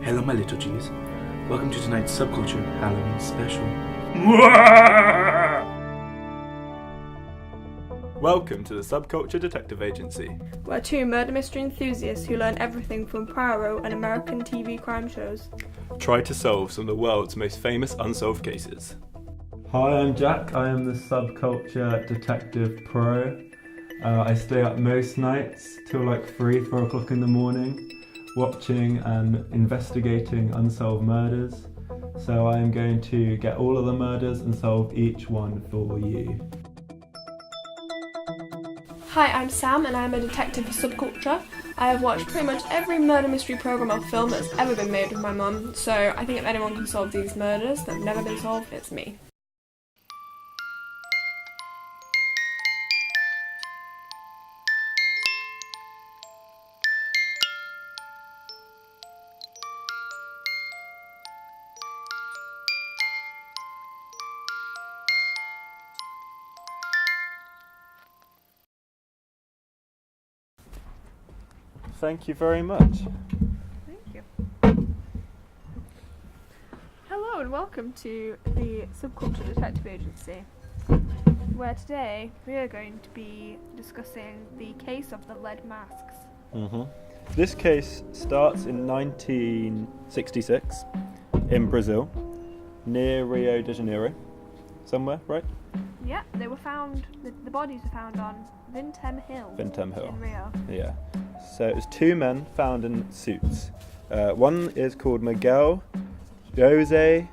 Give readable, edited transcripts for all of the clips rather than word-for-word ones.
Hello, my little G's. Welcome to tonight's Subculture Halloween special. Welcome to the Subculture Detective Agency. We're two murder mystery enthusiasts who learn everything from Poirot and American TV crime shows. Try to solve some of the world's most famous unsolved cases. Hi, I'm Jack. I am the Subculture Detective Pro. I stay up most nights till like 4 o'clock in the morning, watching and investigating unsolved murders. So I am going to get all of the murders and solve each one for you. Hi, I'm Sam and I'm a detective for Subculture. I have watched pretty much every murder mystery program or film that's ever been made with my mum, so I think if anyone can solve these murders that have never been solved, it's me. Thank you very much. Thank you. Hello and welcome to the Subculture Detective Agency, where today we are going to be discussing the case of the lead masks. This case starts in 1966 in Brazil, near Rio de Janeiro, somewhere, right? Yeah, they were found, the bodies were found on Vintém Hill. Vintém Hill. In Rio. Yeah. So it was two men found in suits. One is called Miguel Jose,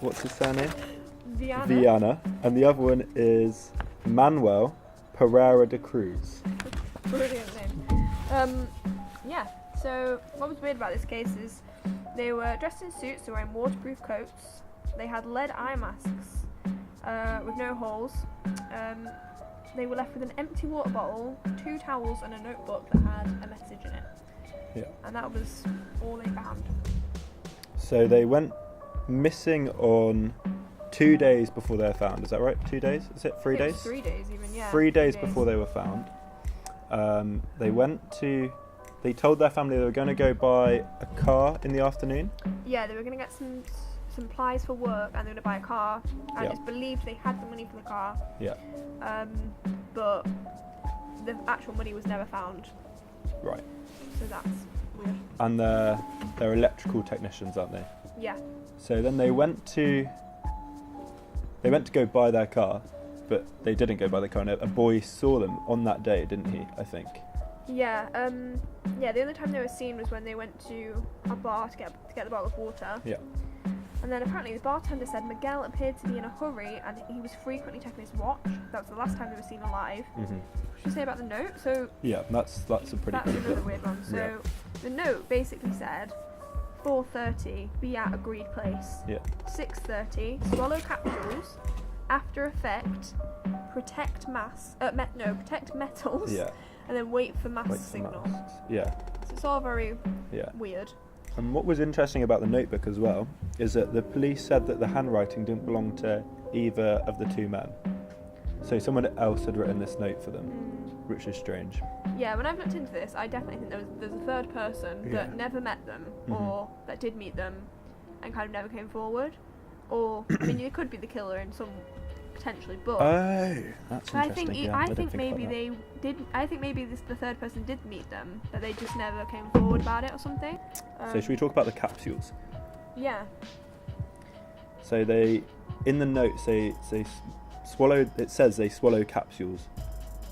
what's his surname? Viana. And the other one is Manuel Pereira de Cruz. Brilliant name. Yeah, so what was weird about this case is they were dressed in suits, they were wearing waterproof coats, they had lead eye masks with no holes. They were left with an empty water bottle, 2 towels and a notebook that had a message in it. Yeah. And that was all they found. So they went missing on 2 days before they were found, is that right? 2 days? Is it 3 days? 3 days even, yeah. 3 days before they were found. They told their family they were going to go buy a car in the afternoon. Yeah, they were going to get some supplies for work and they were going to buy a car. And Yeah. it's believed they had the money for the car. Yeah. But the actual money was never found. Right. So that's weird. And they're electrical technicians, aren't they? Yeah. So then they went to go buy their car, but they didn't go buy the car. And a boy saw them on that day, didn't he? I think. Yeah. The only time they were seen was when they went to a bar to get the bottle of water. Yeah. And then apparently the bartender said Miguel appeared to be in a hurry and he was frequently checking his watch. That was the last time they were seen alive. Mm-hmm. What should we say about the note? So Yeah, that's a pretty that's good another bit. weird one. So Yeah. the note basically said 4:30, be at agreed place. Yeah. 6:30, swallow capsules. After effect, protect metals. Yeah. And then wait for mass Wait for signal. masks. Yeah. So it's all very Yeah. weird. And what was interesting about the notebook as well is that the police said that the handwriting didn't belong to either of the two men. So someone else had written this note for them, which is strange. Yeah, when I've looked into this, I definitely think there's a third person Yeah. that never met them, or that did meet them and kind of never came forward. Or, I mean, it could be the killer in some, potentially, but Oh, that's I interesting. think Yeah, I didn't think about maybe that. they did. I think maybe the third person did meet them, but they just never came forward about it or something. So should we talk about the capsules? Yeah. So they, in the notes, they swallowed. It says they swallow capsules,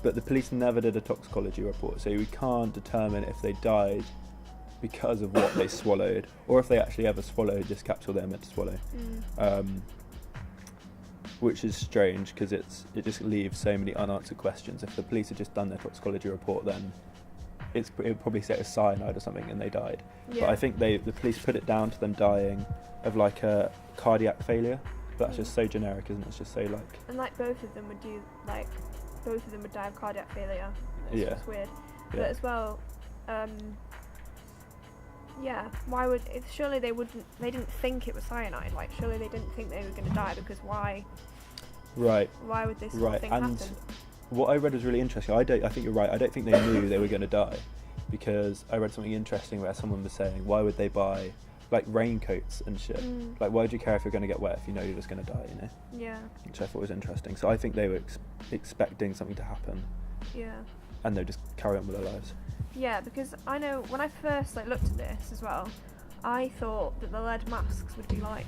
but the police never did a toxicology report, so we can't determine if they died because of what they swallowed, or if they actually ever swallowed this capsule they're meant to swallow. Which is strange because it just leaves so many unanswered questions. If the police had just done their toxicology report, then it would probably say it was cyanide or something and they died. Yeah. But I think the police put it down to them dying of like a cardiac failure. But that's just so generic, isn't it? It's just so like. And like both of them would die of cardiac failure. It's Yeah. just weird. Yeah. But as well, why would surely they didn't think it was cyanide, like surely they didn't think they were going to die, because why Right. would this sort of thing And happen? what I read was really interesting. I think you're right. I don't think they knew they were going to die, because I read something interesting where someone was saying, why would they buy like raincoats and shit? Like, why do you care if you're going to get wet if you know you're just going to die, you know? Yeah. Which I thought was interesting. So I think they were expecting something to happen, Yeah. and they just carry on with their lives. Yeah, because I know when I first like looked at this as well, I thought that the lead masks would be like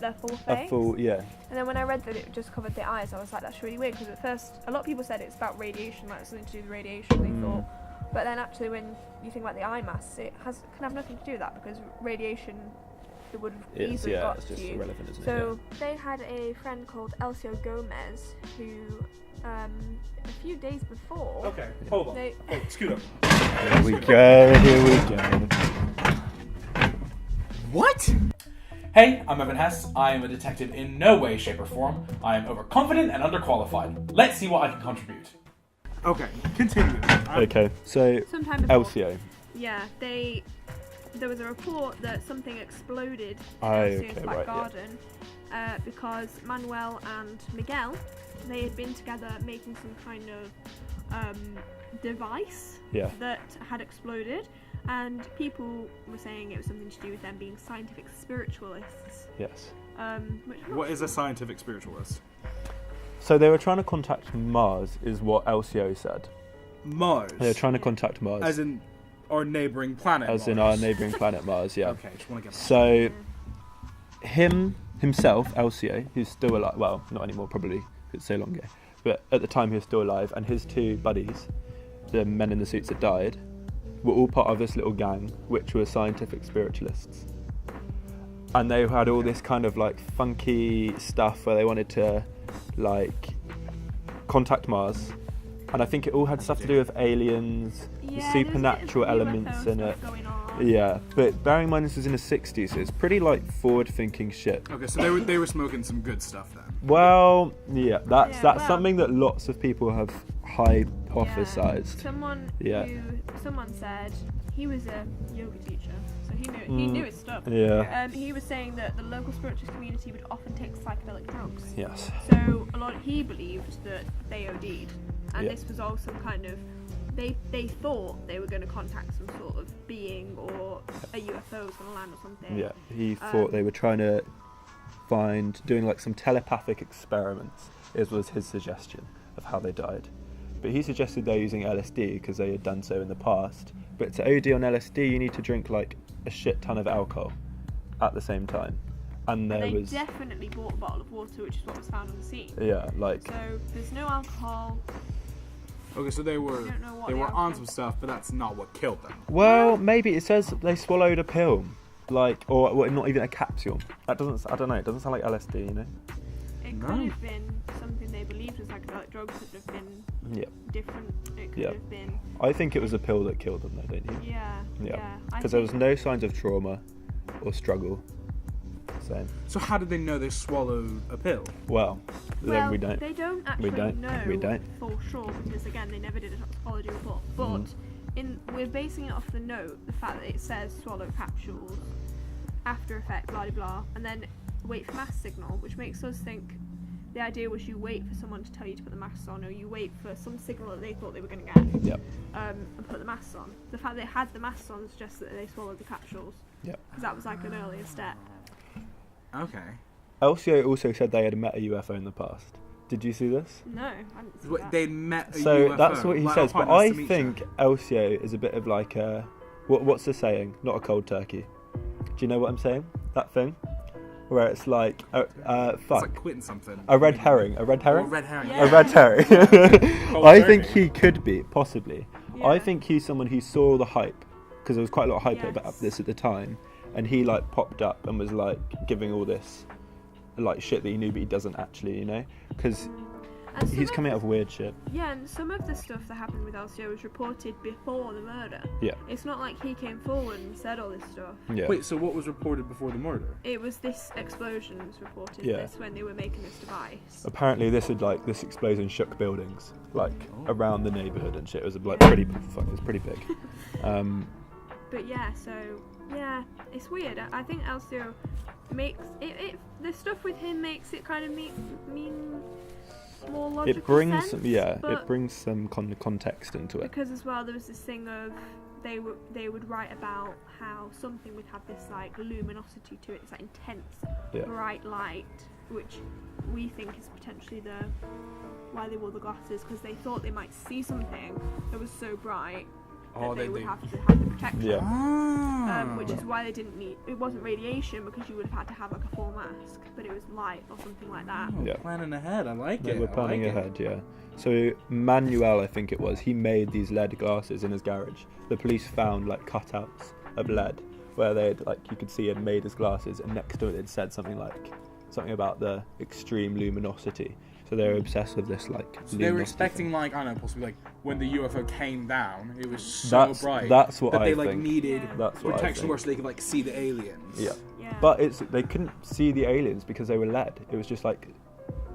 their full face. A full, yeah. And then when I read that it just covered the eyes, I was like, that's really weird, because at first a lot of people said it's about radiation, like something to do with radiation, they thought. But then actually when you think about the eye masks, it can have nothing to do with that, because radiation it would have easily got it's to just you. irrelevant, isn't it? So they had a friend called Elcio Gomez who a few days before Okay, hold on. they Scoot up. Here we go. What? Hey, I'm Evan Hess. I am a detective in no way, shape, or form. I am overconfident and underqualified. Let's see what I can contribute. Okay, continue. Okay, so sometime before, Elcio. yeah, there was a report that something exploded in Okay, Elcio's back right, garden because Manuel and Miguel, they had been together making some kind of device that had exploded, and people were saying it was something to do with them being scientific spiritualists. Yes. What is a scientific spiritualist? So they were trying to contact Mars, is what Elcio said. Mars? They were trying to contact Mars. As in our neighbouring planet As Mars. in our neighbouring planet Mars, yeah. Okay, just want to get that. So, himself, Elcio, who's still alive, well, not anymore probably, it's so long ago, but at the time he was still alive, and his two buddies, the men in the suits that died, were all part of this little gang, which were scientific spiritualists. And they had all this kind of like funky stuff where they wanted to like contact Mars. And I think it all had stuff to do with aliens, supernatural elements in it. Yeah, but bearing in mind this was in the 60s, so it's pretty like forward-thinking shit. Okay, so they were smoking some good stuff then. Well, yeah, that's something that lots of people have hypothesized. Someone said he was a yoga teacher, so he knew his stuff. Yeah. He was saying that the local spiritualist community would often take psychedelic drugs. Yes. So he believed that they OD'd, and this was also kind of they thought they were going to contact some sort of being or a UFO was going to land or something. Yeah, he thought they were trying to doing like some telepathic experiments, was his suggestion of how they died. But he suggested they're using LSD because they had done so in the past. But to OD on LSD, you need to drink like a shit ton of alcohol at the same time. And they definitely bought a bottle of water, which is what was found on the scene. Yeah, like. So there's no alcohol. Okay, so they were on some stuff, but that's not what killed them. Well, maybe it says they swallowed a pill, like, or well, not even a capsule. That doesn't. I don't know. It doesn't sound like LSD, you know. It could have been something they believed was psychedelic drugs that have been different. It could have been. I think it was a pill that killed them, though, don't you? Yeah. Yeah. Because there was no signs of trauma or struggle. So how did they know they swallowed a pill? Well, then we don't. They don't actually know We don't. for sure, because again they never did a toxicology report. But we're basing it off the note, the fact that it says swallow capsules, after effect, blah blah blah, and then wait for mask signal, which makes us think the idea was you wait for someone to tell you to put the masks on, or you wait for some signal that they thought they were going to get. Yep. And put the masks on. The fact they had the masks on suggests that they swallowed the capsules. Yep. Because that was like an earlier step. Okay. Elcio also said they had met a UFO in the past. Did you see this? No, I didn't see that. They met a UFO. So that's what he says, but I think Elcio is a bit of like a what's the saying? Not a cold turkey. Do you know what I'm saying? That thing where it's like fuck. It's like quitting something. A red herring. A red herring. Oh, a red herring. Yeah. A red herring. I think he could be possibly. Yeah. I think he's someone who saw the hype because there was quite a lot of hype about this at the time. And he like popped up and was like giving all this like shit that he knew but he doesn't actually, you know, because he's coming out of weird shit. Yeah, and some of the stuff that happened with Elcio was reported before the murder. Yeah. It's not like he came forward and said all this stuff. Yeah. Wait, so what was reported before the murder? It was this explosion was reported. Yeah. This when they were making this device. Apparently this explosion shook buildings like around the neighborhood and shit. It was like pretty big. But yeah, so yeah, it's weird. I think Elcio makes it the stuff with him makes it kind of mean more logical It brings sense, it brings some context into it. Because as well there was this thing of they would write about how something would have this like luminosity to it, it's like intense, bright light, which we think is potentially why they wore the glasses, because they thought they might see something that was so bright that they would have to have the protection. Which is why they didn't need. It wasn't radiation, because you would have had to have like a full mask, but it was light or something like that. Planning ahead. I like They it. were planning ahead, yeah. So Manuel, I think it was, he made these lead glasses in his garage. The police found like cutouts of lead where they'd like, you could see, had made his glasses, and next to it it said something about the extreme luminosity. So they were obsessed with this like. So they were expecting like, I don't know, possibly like when the UFO came down, it was so bright. That's what that I they think. like needed That's what protection where so they could like see the aliens. Yeah. But they couldn't see the aliens because they were lead. It was just like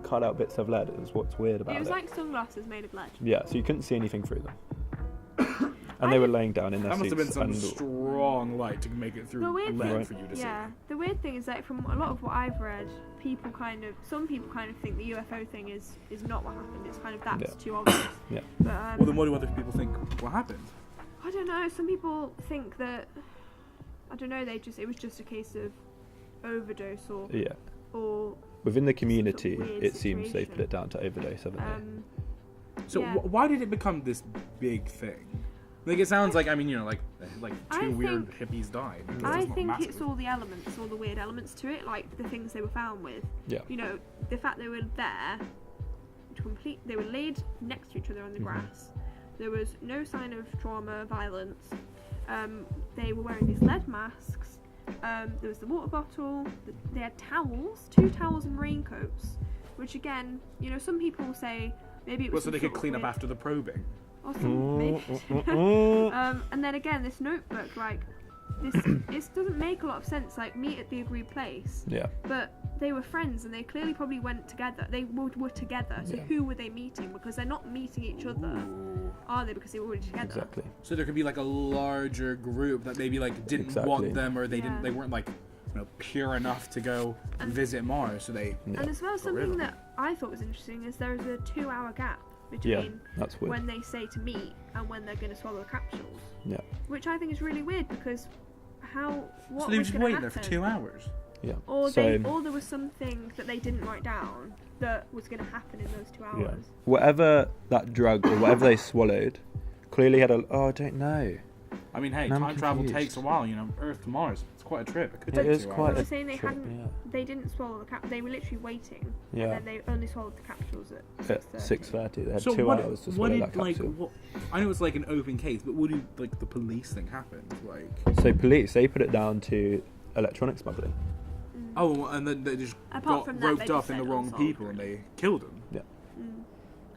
cut out bits of lead. It was what's weird about it. It was like sunglasses made of lead. Yeah, so you couldn't see anything through them. And they were laying down in their That seats. must have been some strong light to make it through lead for you to see. Yeah, the weird thing is that from a lot of what I've read, some people kind of think the UFO thing is not what happened. It's kind of that's too obvious. Yeah. But, Well, then what do other people think what happened? I don't know. Some people think that I don't know. It was just a case of overdose or within the community, weird it seems situation. they've put it down to overdose, haven't they? So why did it become this big thing? Like, it sounds like, I mean, you know, like two weird hippies died. I think it's all the elements, all the weird elements to it, like the things they were found with. Yeah. You know, the fact they were there, they were laid next to each other on the grass. There was no sign of trauma, violence. They were wearing these lead masks. There was the water bottle. They had towels, 2 towels and raincoats, which again, you know, some people will say maybe it was so they could clean up after the probing. Or maybe. And then again, this notebook, like, this doesn't make a lot of sense. Like, meet at the agreed place. Yeah. But they were friends, and they clearly probably went together. They were together. So who were they meeting? Because they're not meeting each other, are they? Because they were already together. Exactly. So there could be like a larger group that maybe like didn't want them, or they weren't like, you know, pure enough to go and visit Mars. So they. And as well, something that I thought was interesting is there is a 2-hour gap between that's weird. when they say to meet and when they're going to swallow the capsules. Yeah. Which I think is really weird, because what so they were was just going waiting to there for happen? 2 hours. Yeah. Or there was something that they didn't write down that was going to happen in those 2 hours. Yeah. Whatever that drug or whatever they swallowed, clearly had I don't know. I mean, hey, time travel takes a while. You know, Earth to Mars. It's quite a trip. It could take 2 hours. They were saying they didn't swallow the cap. They were literally waiting. Yeah. And then they only swallowed the capsules at 6:30. They had So 2 hours to swallow that capsule. I know it's like an open case, but what do like the police think happened? Like, So police, they put it down to electronic smuggling. oh, and then they just got roped up in the wrong people and they killed them. Yeah.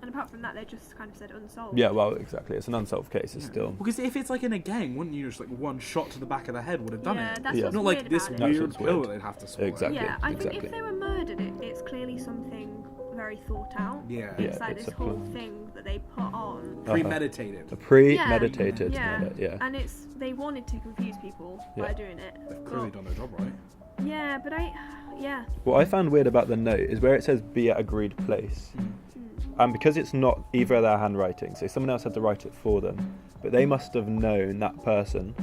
And apart from that, they just kind of said unsolved. Yeah, well, exactly. It's an unsolved case. It's still. Because if it's like in a gang, wouldn't you just like one shot to the back of the head would have done it? That's what's Not like this about it. weird pill that they'd have to swallow. Exactly. Yeah, I think if they were murdered, it's clearly something very thought out. Yeah. It's like it's this a whole plan. thing that they put on. Premeditated. A premeditated. Yeah. And they wanted to confuse people by doing it. They've clearly done their job right. Yeah, but What I found weird about the note is where it says "be at agreed place," and because it's not either of their handwriting, so someone else had to write it for them. But they must have known that person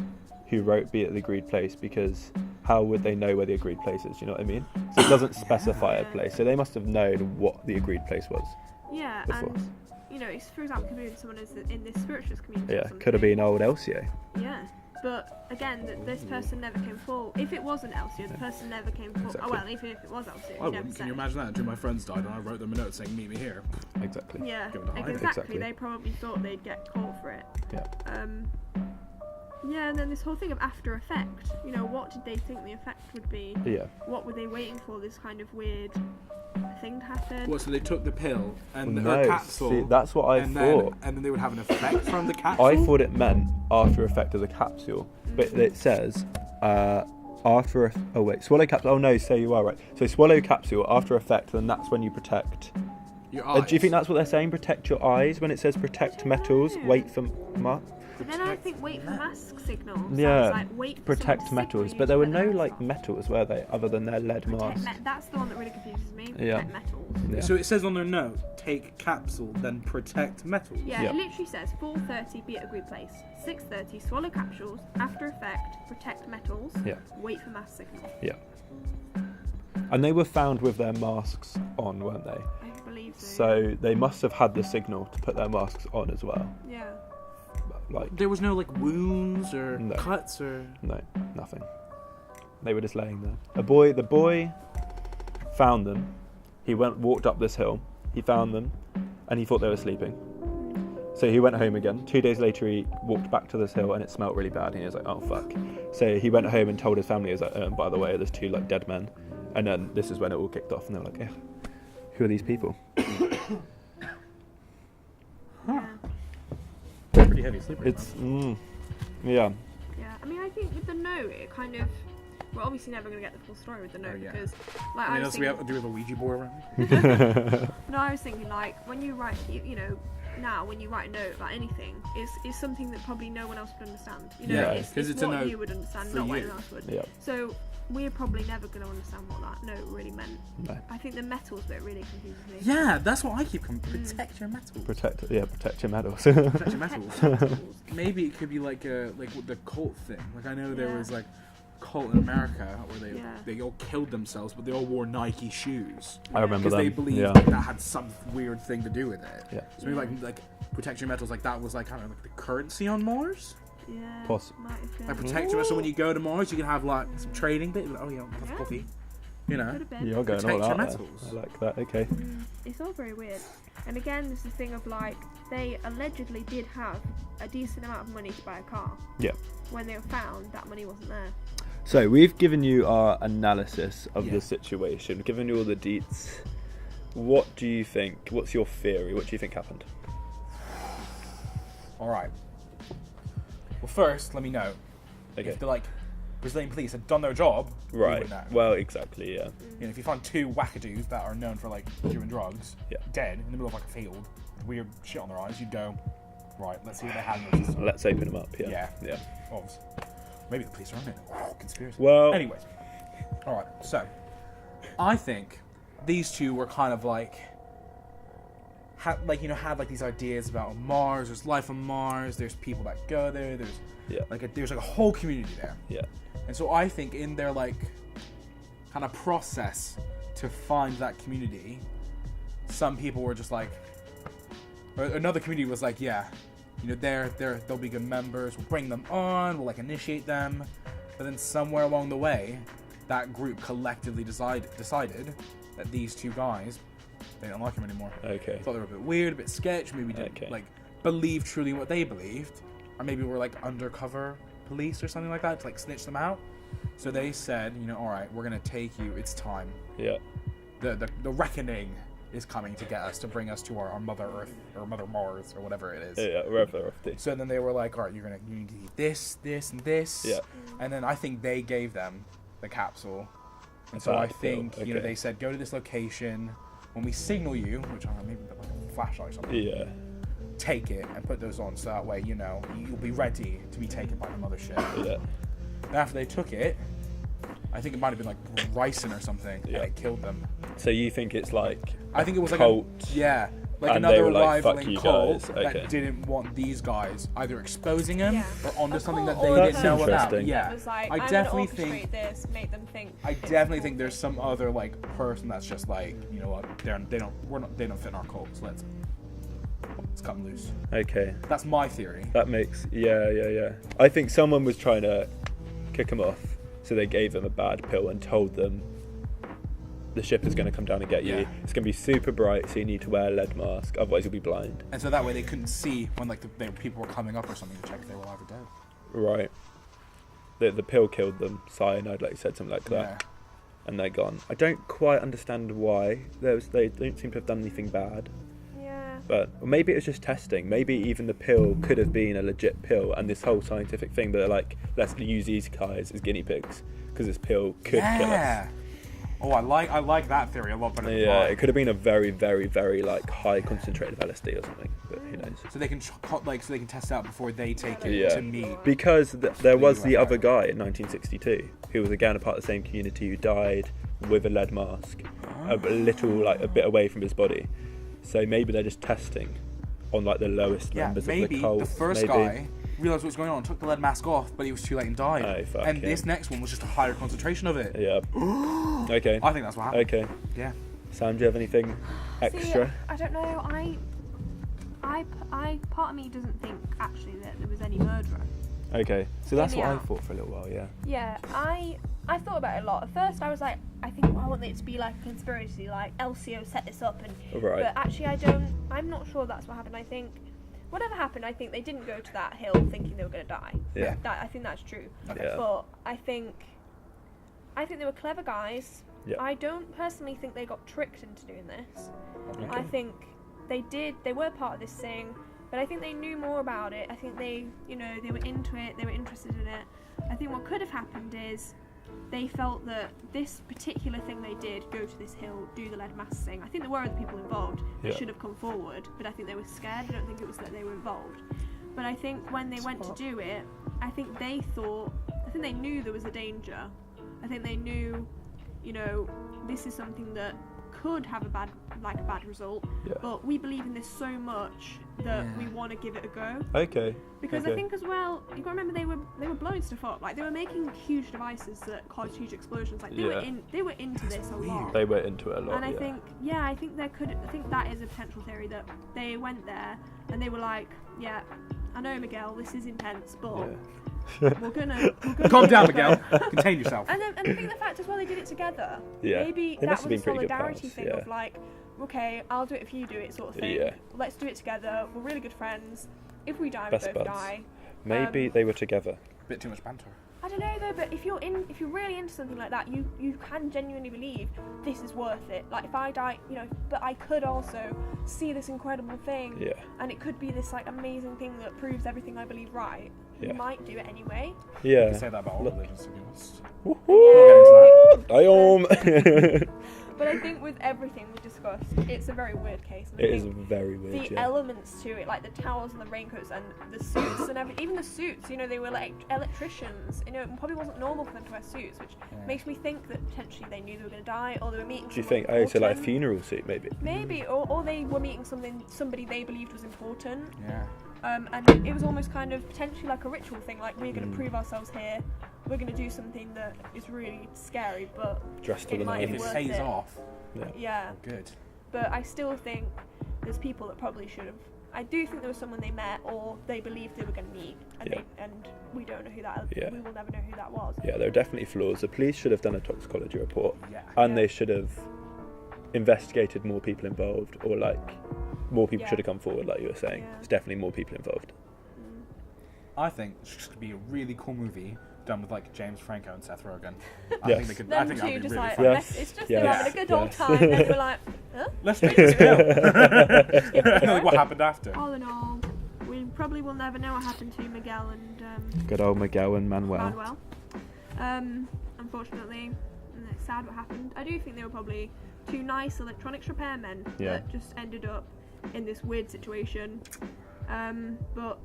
who wrote "be at the agreed place," because how would they know where the agreed place is? You know what I mean? So it doesn't specify a place, so they must have known what the agreed place was. Yeah, before. and you know, for example, could be someone is in this spiritualist community. Yeah, could have been old Elsie. Yeah. But again, this person never came forward. If it wasn't Elsie, the person never came forward. Exactly. Oh well, even if it was Elsie, I wouldn't. Can you imagine that? Two of my friends died and I wrote them a note saying, meet me here. Exactly. Yeah, Give it a hide. exactly. They probably thought they'd get caught for it. Yeah. Yeah, and then this whole thing of after effect. You know, what did they think the effect would be? Yeah. What were they waiting for? This kind of weird thing to happen. What? So they took the pill and the No, capsule. see, that's what I thought. And then they would have an effect from the capsule. I thought it meant after effect of the capsule, but it says swallow capsule. Oh no, so you are right. So swallow capsule after effect, then that's when you protect. Your eyes. Do you think that's what they're saying? Protect your eyes when it says protect metals. Wait for And then I think wait for mask signals. Yeah, Sounds like wait for protect someone to metals, signal but you there to were put no the like mask on. metals, were they, other than their lead mask? That's the one that really confuses me. Yeah. Protect metals. Yeah. So it says on their note, take capsule, then protect metals. Yeah, Yeah. it literally says 4:30 be at agreed place, 6:30 swallow capsules, after effect protect metals, Yeah. wait for mask signal. Yeah. And they were found with their masks on, weren't they? I believe so. So they must have had the signal to put their masks on as well. Yeah. Like, There was no like wounds or No. cuts or. no, nothing. They were just laying there. The boy found them. He walked up this hill. He found them, and he thought they were sleeping. So he went home again. 2 days later, he walked back to this hill, and it smelled really bad. And he was like, "Oh fuck!" So he went home and told his family, "He was like, by the way, there's 2 like dead men." And then this is when it all kicked off, and they're like, "Yeah, who are these people?" Yeah. Pretty heavy sleeper. It's yeah. Yeah. I mean, I think with the note, it kind of. We're obviously never going to get the full story with the note yeah. because, like, I I mean, was do we thinking, have a Ouija board around? no, I was thinking like when you write, you know, now when you write a note about anything, it's something that probably no one else would understand. You know, Yeah, it's 'cause it's a what note you would understand, for not what you. anyone else would. Yeah. So we're probably never going to understand what that note really meant. No. I think the metals bit really confuses me. Yeah, that's what I keep coming. Protect your metals. Protect your medals. Protect your metals. Metals. Maybe it could be like with the cult thing. Like I know there Yeah. was like cult in America where Yeah. they all killed themselves, but they all wore Nike shoes I remember because them. they believed Yeah. that had some weird thing to do with it. Yeah. So maybe like protect your metals, like that was like kind of like the currency on Mars. Yeah. Possible. Might have been. Like protect your metals. So when you go to Mars, you can have like some trading bit. Like, oh yeah, I'll have Yeah. coffee. You know. Could have been. You're going Protect all your out there. metals. I like that. Okay. It's all very weird. And again, this is the thing of like, they allegedly did have a decent amount of money to buy a car. Yeah. When they were found, that money wasn't there. So we've given you our analysis of Yeah. the situation, given you all the deets. What do you think? What's your theory? What do you think happened? All right. Well, first, let me know Okay. if the like Brazilian police had done their job. we Right. would know. Well, exactly. Yeah. You know, if you find 2 wackadoos that are known for like doing drugs, Yeah. dead in the middle of like a field, with weird shit on their eyes, you'd go, right, let's see what they had in their system. Let's open them up. Yeah. Yeah. Yeah. Obviously. Maybe the police are on it. Conspiracy. Well. Anyway. All right. So, I think these 2 were kind of like, had like these ideas about Mars. There's life on Mars. There's people that go there. There's Yeah. there's like a whole community there. Yeah. And so I think in their like kind of process to find that community, some people were just like, or another community was like, yeah, you know, they'll be good members. We'll bring them on. We'll like initiate them. But then somewhere along the way, that group collectively decided that these 2 guys, they don't like him anymore. Okay. Thought they were a bit weird, a bit sketch. Maybe didn't Okay. like believe truly in what they believed, or maybe were like undercover police or something like that to like snitch them out. So they said, you know, all right, we're gonna take you. It's time. Yeah. The reckoning is coming to get us, to bring us to our Mother Earth or Mother Mars or whatever it is. Yeah. Wherever they're off to. So then they were like, all right, you need to eat this, this, and this. Yeah. And then I think they gave them the capsule. And A so I bad pill, think, you know, okay. they said, go to this location. When we signal you, which I don't know, maybe like a flashlight or something, Yeah. take it and put those on so that way, you know, you'll be ready to be taken by the mothership. Yeah. And after they took it, I think it might have been like ricin or something, Yeah. and it killed them. So you think it's like I think it was cult? like like and they another were like, "Fuck rivaling you cult guys." Okay. that didn't want these guys either exposing him Yeah. or onto A something that cult they or didn't know about. interesting. Yeah, It was like, I I'm definitely gonna orchestrate think this, make them think. I it's definitely a think there's some other like person that's just like, you know what, they don't fit in our cult, so let's cut them loose. Okay. That's my theory. That makes yeah. I think someone was trying to kick them off, so they gave them a bad pill and told them the ship is going to come down and get you. Yeah. It's going to be super bright, so you need to wear a lead mask, otherwise you'll be blind. And so that way they couldn't see when like people were coming up or something to check if they were alive or dead. Right. The pill killed them, cyanide, like you said, something like that, Yeah. and they're gone. I don't quite understand why. They don't seem to have done anything bad. Yeah. But maybe it was just testing. Maybe even the pill could have been a legit pill, and this whole scientific thing, but they're like, let's use these guys as guinea pigs because this pill could kill us. Oh, I like that theory a lot better than Yeah, mine. it could have been a very, very, very like high concentrated of LSD or something, but who knows? So they can test it out before they take it Yeah. to meet. Because there was the Right. other guy in 1962 who was again a part of the same community who died with a lead mask, a bit away from his body. So maybe they're just testing on like the lowest Yeah, members maybe of the cult. the first guy realized what was going on, took the lead mask off, but he was too late and died. Oh, fuck and him. this next one was just a higher concentration of it. Yeah. Okay. I think that's what happened. Okay. Yeah. Sam, do you have anything extra? See, I don't know. I part of me doesn't think actually that there was any murderer. Okay. So that's Hear what me I out. thought for a little while. Yeah. Yeah, I thought about it a lot. At first, I was like, I think I want it to be like a conspiracy, like LCO set this up, and Right. but actually, I'm not sure that's what happened. I think whatever happened, I think they didn't go to that hill thinking they were going to die. Yeah. I think that's true. Yeah. But I think they were clever guys. Yeah. I don't personally think they got tricked into doing this. Okay. I think they were part of this thing, but I think they knew more about it. I think they were into it, they were interested in it. I think what could have happened is they felt that this particular thing they did, go to this hill, do the lead mask thing, I think there were other people involved that Yeah. should have come forward, but I think they were scared. I don't think it was that they were involved. But I think when they went to do it, I think they knew there was a danger. I think they knew, this is something that could have a bad result, Yeah. but we believe in this so much that Yeah. we want to give it a go. Okay. Because Okay. I think as well, you got to remember they were blowing stuff up. Like they were making huge devices that caused huge explosions. Like they were into this a lot. They were into it a lot. And I think I think that is a potential theory that they went there and they were like, yeah, I know Miguel, this is intense, but we're gonna Calm down, give it a Miguel. go." Contain yourself. And I think the fact as well they did it together. Yeah. Maybe They that must have was a been pretty good solidarity pals, thing yeah. of like, okay, I'll do it if you do it, sort of thing. Yeah. Let's do it together. We're really good friends. If we die, Best we both buds. die. Maybe they were together. Bit too much banter. I don't know though, but if you're really into something like that, you can genuinely believe this is worth it. Like if I die, but I could also see this incredible thing, Yeah. and it could be this like amazing thing that proves everything I believe right. Yeah. You might do it anyway. You Yeah. can say that about all religions, to be honest. Woohoo! But I think with everything we discussed, it's a very weird case. And I It is think very weird. the Yeah. elements to it, like the towels and the raincoats and the suits and everything, even the suits, they were like electricians. It probably wasn't normal for them to wear suits, which makes me think that potentially they knew they were going to die, or they were meeting. Do you someone think? Oh, so like a important. funeral suit, maybe. Maybe, or they were meeting somebody they believed was important. Yeah. And it was almost kind of potentially like a ritual thing, like we're going to prove ourselves here. We're going to do something that is really scary, but Dressed to it the might If be it worth pays it. off, Yeah. good. But I still think there's people that probably should have. I do think there was someone they met or they believed they were going to meet, and, and we don't know who that. Yeah. We will never know who that was. Yeah, there are definitely flaws. The police should have done a toxicology report, Yeah. and Yeah. they should have investigated more people involved, or like more people Yeah. should have come forward, like you were saying. Yeah. There's definitely more people involved. I think it's just gonna be a really cool movie done with like James Franco and Seth Rogen. I Yes. think they could. Them I think two that'd be just really like fun. Yes. it's just Yes. they were having a good old Yes. time. And then they were like, huh? Let's take this pill. Like what happened after? All in all, we probably will never know what happened to Miguel and Good old Miguel and Manuel. Manuel. Unfortunately, and it's sad what happened. I do think they were probably two nice electronics repairmen Yeah. that just ended up in this weird situation. But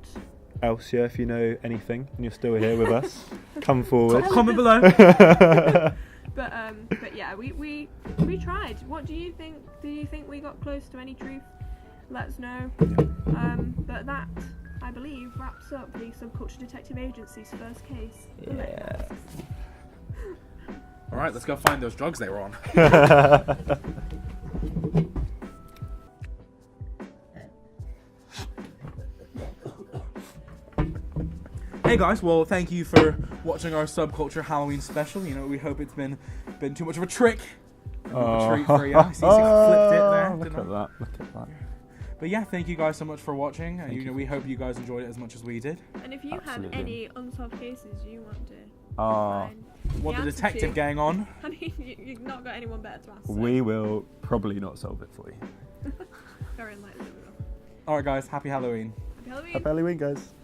Elsia, if you know anything and you're still here with us, come forward. Comment below. but yeah, we tried. What do you think? Do you think we got close to any truth? Let us know. But that, I believe, wraps up the Subculture Detective Agency's first case. Yeah. All right, let's go find those drugs they were on. Hey guys, well thank you for watching our Subculture Halloween special. We hope it's been too much of a trick. A treat for you. I see you flipped it there. Look didn't at I? that. Look at that. But yeah, thank you guys so much for watching. Thank you. We hope you guys enjoyed it as much as we did. And if you Absolutely. have any unsolved cases you want to Ah, find, What the answer detective to- gang on? I mean, you've not got anyone better to ask. So we will probably not solve it for you. very unlikely that we will. Alright guys, happy Halloween. Happy Halloween. Happy Halloween, guys.